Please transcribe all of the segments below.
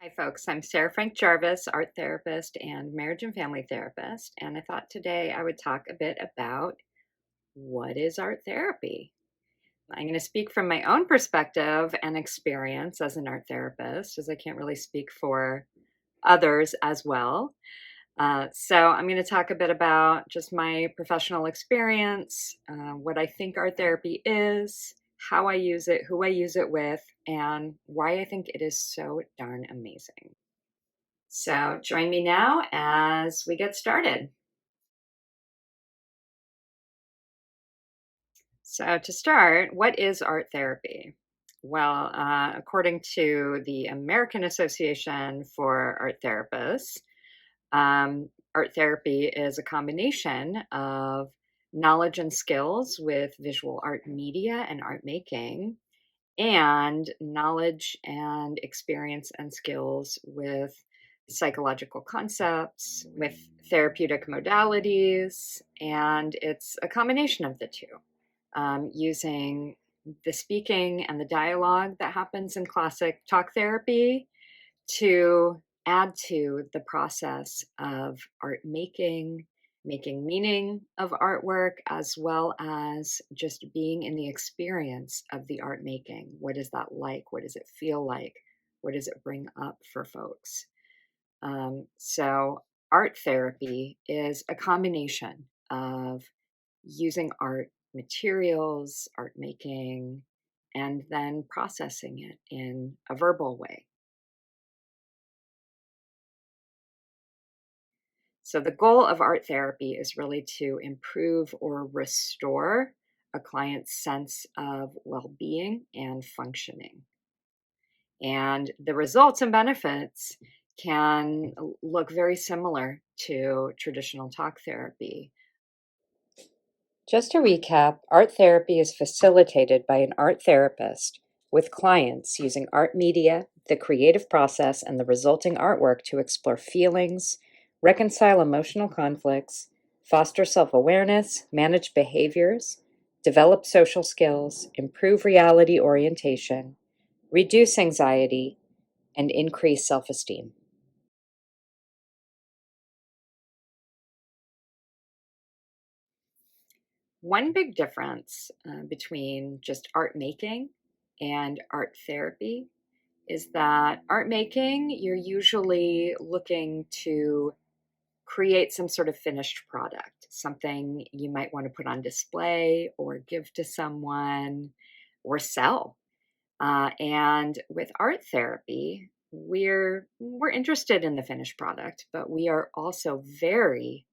Hi, folks. I'm Sarah Frank Jarvis, art therapist and marriage and family therapist. And I thought today I would talk a bit about what is art therapy. I'm going to speak from my own perspective and experience as an art therapist, as I can't really speak for others as well. So I'm going to talk a bit about just my professional experience, what I think art therapy is, how I use it, who I use it with, and why I think it is so darn amazing. So join me now as we get started. So to start, what is art therapy? Well, according to the American Association for Art Therapists, art therapy is a combination of knowledge and skills with visual art media and art making, and knowledge and experience and skills with psychological concepts, with therapeutic modalities, and it's a combination of the two, using the speaking and the dialogue that happens in classic talk therapy to add to the process of art making, making meaning of artwork, as well as just being in the experience of the art making. What is that like? What does it feel like? What does it bring up for folks? So, art therapy is a combination of using art materials, art making, and then processing it in a verbal way. So, the goal of art therapy is really to improve or restore a client's sense of well being and functioning. And the results and benefits can look very similar to traditional talk therapy. Just to recap, art therapy is facilitated by an art therapist with clients using art media, the creative process, and the resulting artwork to explore feelings, reconcile emotional conflicts, foster self awareness, manage behaviors, develop social skills, improve reality orientation, reduce anxiety, and increase self esteem. One big difference between just art making and art therapy is that art making, you're usually looking to create some sort of finished product, something you might want to put on display or give to someone or sell. And with art therapy, we're interested in the finished product, but we are also very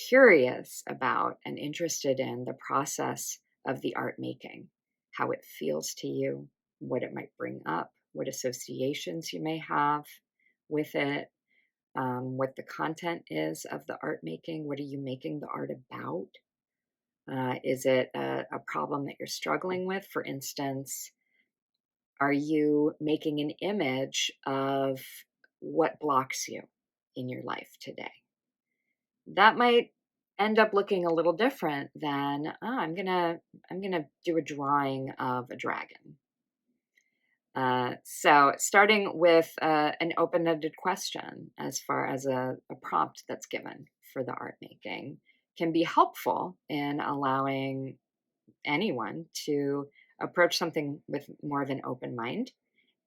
curious about and interested in the process of the art making, how it feels to you, what it might bring up, what associations you may have with it, what the content is of the art making. What are you making the art about? Is it a problem that you're struggling with? For instance, are you making an image of what blocks you in your life today? That might end up looking a little different than, I'm gonna do a drawing of a dragon. So starting with an open-ended question as far as a prompt that's given for the art making can be helpful in allowing anyone to approach something with more of an open mind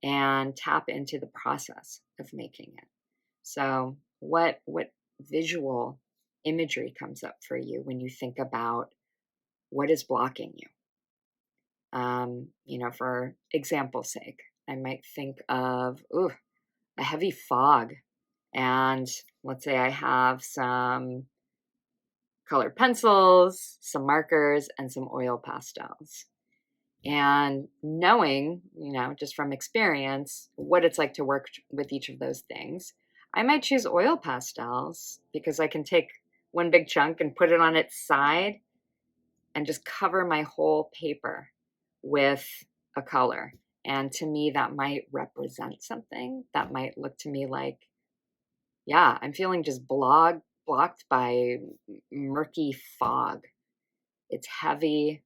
and tap into the process of making it. So what visual imagery comes up for you when you think about what is blocking you? For example's sake, I might think of a heavy fog, and let's say I have some colored pencils, some markers, and some oil pastels. And knowing, just from experience, what it's like to work with each of those things, I might choose oil pastels because I can take one big chunk and put it on its side and just cover my whole paper with a color. And to me, that might represent something. That might look to me like, yeah, I'm feeling just blocked by murky fog. It's heavy.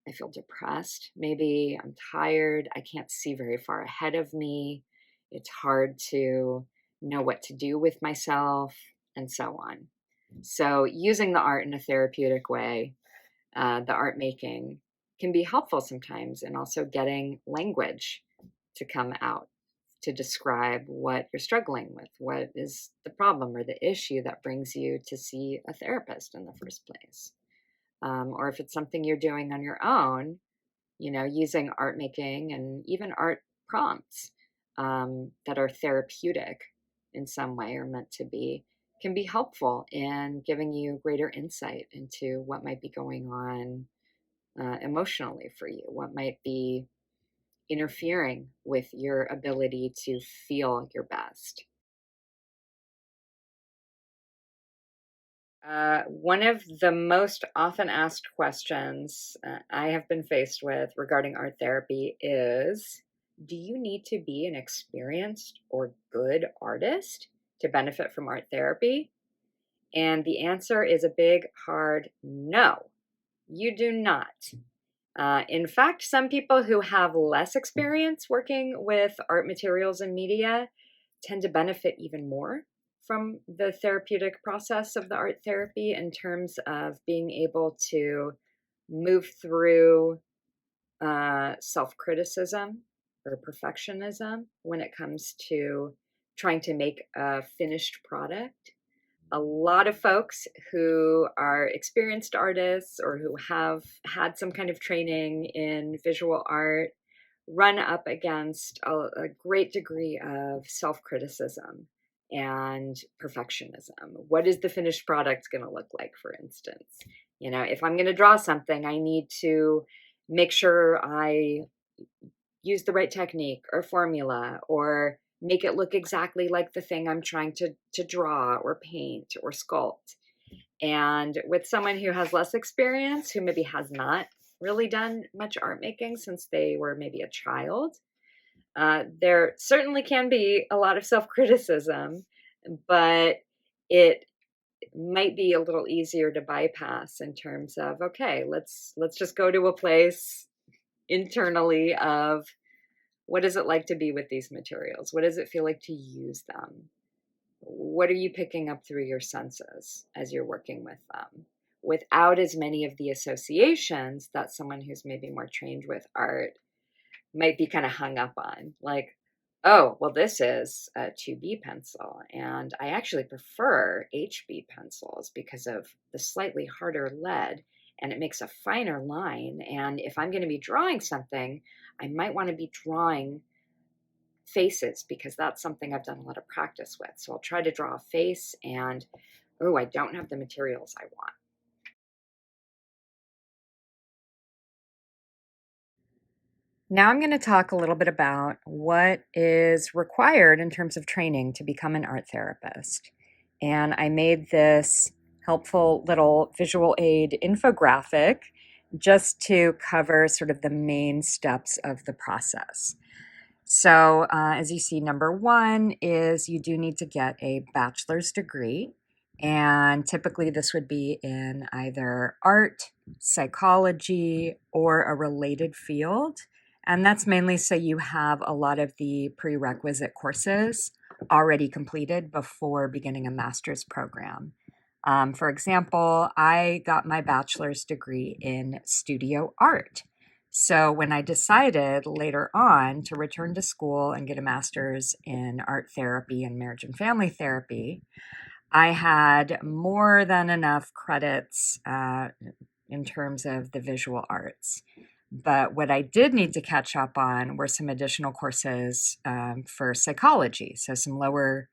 I feel depressed. Maybe I'm tired. I can't see very far ahead of me. It's hard to know what to do with myself, and so on. So, using the art in a therapeutic way, the art making, can be helpful sometimes, and also getting language to come out to describe what you're struggling with, what is the problem or the issue that brings you to see a therapist in the first place. Or if it's something you're doing on your own, using art making and even art prompts that are therapeutic in some way or meant to be, can be helpful in giving you greater insight into what might be going on emotionally for you, what might be interfering with your ability to feel your best. One of the most often asked questions I have been faced with regarding art therapy is, do you need to be an experienced or good artist to benefit from art therapy? And the answer is a big, hard no. You do not. In fact, some people who have less experience working with art materials and media tend to benefit even more from the therapeutic process of the art therapy, in terms of being able to move through self criticism or perfectionism when it comes to trying to make a finished product. A lot of folks who are experienced artists or who have had some kind of training in visual art run up against a great degree of self criticism and perfectionism. What is the finished product going to look like, for instance? If I'm going to draw something, I need to make sure I use the right technique or formula, or make it look exactly like the thing I'm trying to draw or paint or sculpt. And with someone who has less experience, who maybe has not really done much art making since they were maybe a child, there certainly can be a lot of self criticism, but it might be a little easier to bypass, in terms of, okay, let's just go to a place internally of, what is it like to be with these materials? What does it feel like to use them? What are you picking up through your senses as you're working with them, without as many of the associations that someone who's maybe more trained with art might be kind of hung up on? Like, oh, well, this is a 2B pencil, and I actually prefer HB pencils because of the slightly harder lead, and it makes a finer line. And if I'm going to be drawing something, I might want to be drawing faces, because that's something I've done a lot of practice with. So I'll try to draw a face, and oh, I don't have the materials I want. Now I'm going to talk a little bit about what is required in terms of training to become an art therapist. And I made this helpful little visual aid infographic just to cover sort of the main steps of the process. So, as you see, number one is you do need to get a bachelor's degree. And typically, this would be in either art, psychology, or a related field. And that's mainly so you have a lot of the prerequisite courses already completed before beginning a master's program. For example, I got my bachelor's degree in studio art. So when I decided later on to return to school and get a master's in art therapy and marriage and family therapy, I had more than enough credits in terms of the visual arts. But what I did need to catch up on were some additional courses for psychology, so some lower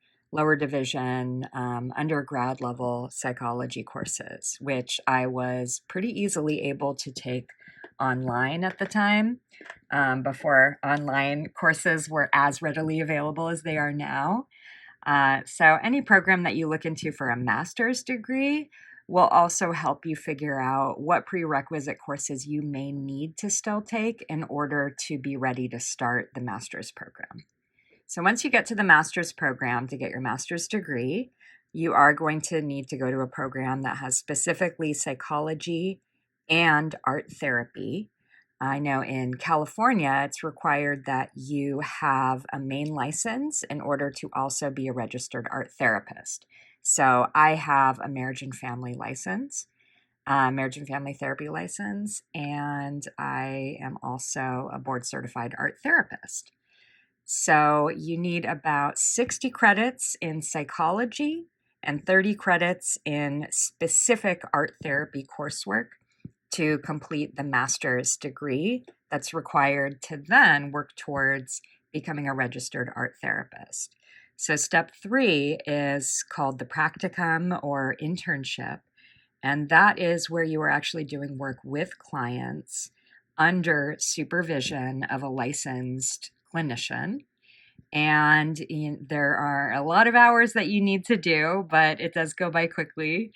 division undergrad level psychology courses, which I was pretty easily able to take online at the time, before online courses were as readily available as they are now. So any program that you look into for a master's degree will also help you figure out what prerequisite courses you may need to still take in order to be ready to start the master's program. So once you get to the master's program to get your master's degree, you are going to need to go to a program that has specifically psychology and art therapy. I know in California, it's required that you have a Maine license in order to also be a registered art therapist. So I have a marriage and family license, marriage and family therapy license, and I am also a board certified art therapist. So you need about 60 credits in psychology and 30 credits in specific art therapy coursework to complete the master's degree that's required to then work towards becoming a registered art therapist. So, step 3 is called the practicum or internship, and that is where you are actually doing work with clients under supervision of a licensed clinician. And there are a lot of hours that you need to do, but it does go by quickly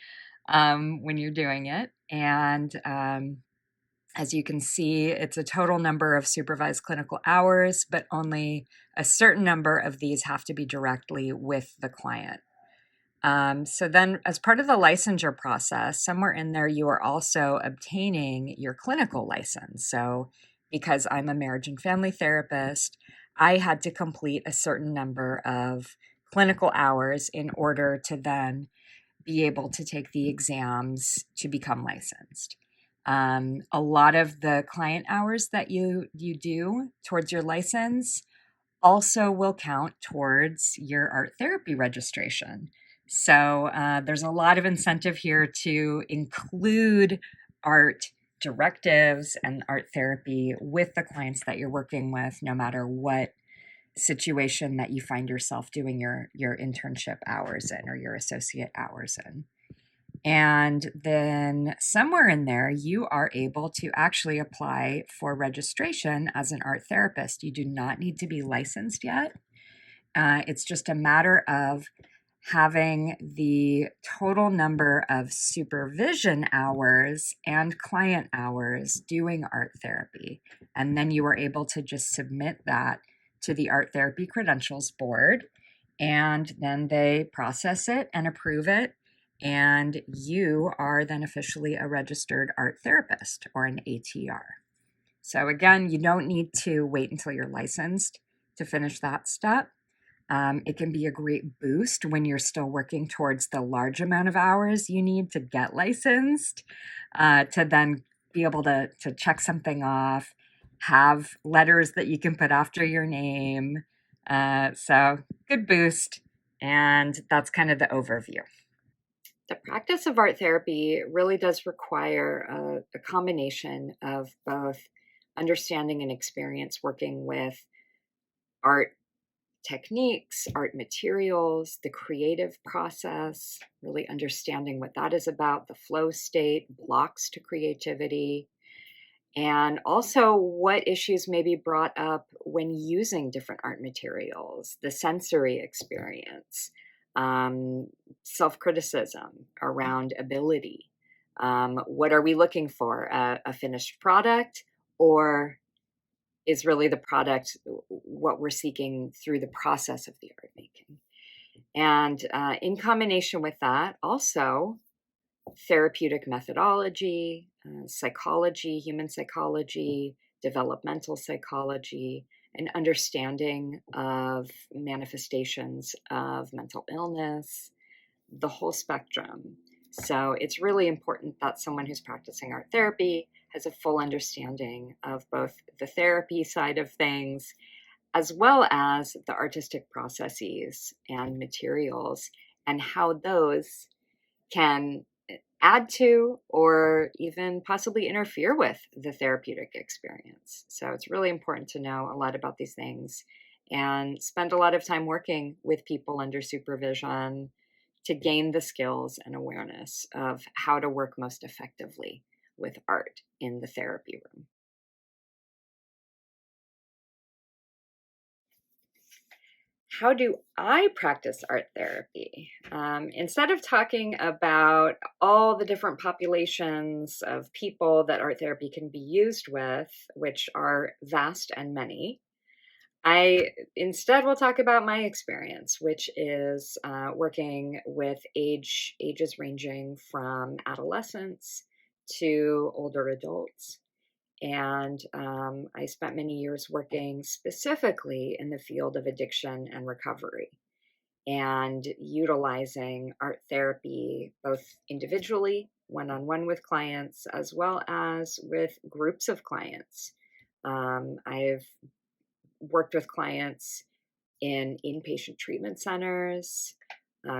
when you're doing it. And as you can see, it's a total number of supervised clinical hours, but only a certain number of these have to be directly with the client. So then, as part of the licensure process, somewhere in there, you are also obtaining your clinical license. So, because I'm a marriage and family therapist, I had to complete a certain number of clinical hours in order to then be able to take the exams to become licensed. A lot of the client hours that you do towards your license also will count towards your art therapy registration. So there's a lot of incentive here to include art directives and art therapy with the clients that you're working with, no matter what situation that you find yourself doing your internship hours in or your associate hours in. And then somewhere in there, you are able to actually apply for registration as an art therapist. You do not need to be licensed yet. It's just a matter of having the total number of supervision hours and client hours doing art therapy. And then you are able to just submit that to the Art Therapy Credentials Board. And then they process it and approve it. And you are then officially a registered art therapist or an ATR. So, again, you don't need to wait until you're licensed to finish that step. It can be a great boost when you're still working towards the large amount of hours you need to get licensed, to then be able to check something off, have letters that you can put after your name. So, good boost. And that's kind of the overview. The practice of art therapy really does require a combination of both understanding and experience working with art techniques, art materials, the creative process, really understanding what that is about, the flow state, blocks to creativity, and also what issues may be brought up when using different art materials, the sensory experience, um, self criticism around ability. What are we looking for? A finished product, or is really the product what we're seeking through the process of the art making? And in combination with that, also therapeutic methodology, psychology, human psychology, developmental psychology, an understanding of manifestations of mental illness, the whole spectrum. So it's really important that someone who's practicing art therapy has a full understanding of both the therapy side of things as well as the artistic processes and materials and how those can add to or even possibly interfere with the therapeutic experience. So it's really important to know a lot about these things and spend a lot of time working with people under supervision to gain the skills and awareness of how to work most effectively with art in the therapy room. How do I practice art therapy? Instead of talking about all the different populations of people that art therapy can be used with, which are vast and many, I instead will talk about my experience, which is working with ages ranging from adolescents to older adults. And I spent many years working specifically in the field of addiction and recovery and utilizing art therapy both individually, one on one with clients, as well as with groups of clients. I've worked with clients in inpatient treatment centers,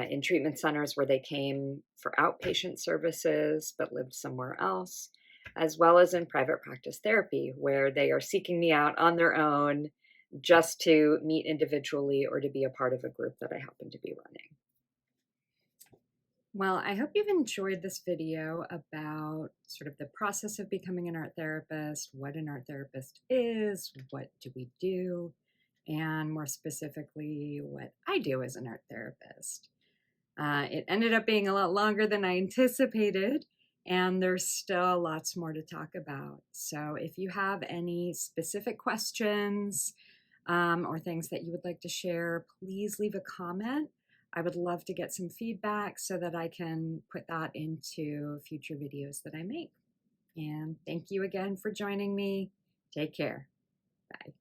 in treatment centers where they came for outpatient services but lived somewhere else, as well as in private practice therapy where they are seeking me out on their own just to meet individually or to be a part of a group that I happen to be running. Well, I hope you've enjoyed this video about sort of the process of becoming an art therapist, what an art therapist is, what do we do, and more specifically, what I do as an art therapist. It ended up being a lot longer than I anticipated, and there's still lots more to talk about. So if you have any specific questions or things that you would like to share, please leave a comment. I would love to get some feedback so that I can put that into future videos that I make. And thank you again for joining me. Take care. Bye.